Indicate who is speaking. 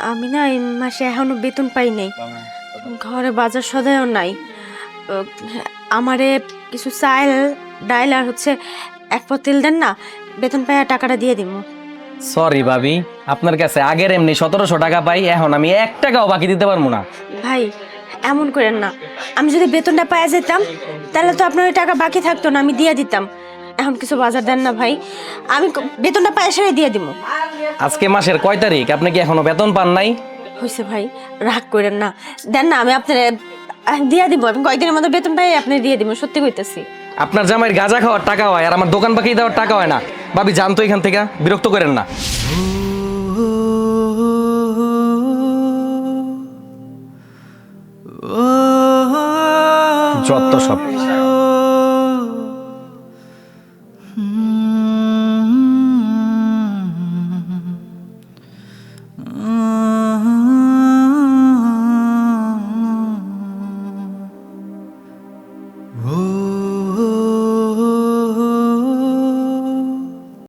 Speaker 1: আমি না এই মাসে এখনো বেতন পাই নাই, ঘরে বাজার সদাইও নাই। আমারে কিছু চাল ডাইল আর হচ্ছে এক পদ তেল দেন না, বেতন পাইয়া টাকাটা দিয়ে দিব।
Speaker 2: সরি ভাবি, আপনার কাছে আগের এমনি 1700 টাকা পাই, এখন আমি 1 টাকাও বাকি দিতে পারবো না।
Speaker 1: ভাই এমন করেন না, আমি যদি বেতনটা পাইয়া যেতাম তাহলে তো আপনার ওই টাকা বাকি থাকতো না, আমি দিয়ে দিতাম। এখন কিছু বাজার দেন না ভাই, আমি বেতনটা পাইয়া সেরে দিয়ে দিব।
Speaker 2: আজকে মাসের কয় তারিখ? আপনি কি এখনো বেতন পান নাই?
Speaker 1: হয়েছে ভাই, রাগ করেন না, দেন না, আমি আপনার দিয়ে দিব। আমি কয়েকদিনের মধ্যে বেতন পাই আপনি দিয়ে দিব, সত্যি কইতেছি।
Speaker 2: আপনার জামাইয়ের গাঁজা খাওয়ার টাকা হয় আর আমার দোকান বাকি দেওয়ার টাকা হয় না। ভাবি যান তো এখান থেকে, বিরক্ত করেন না। যত সব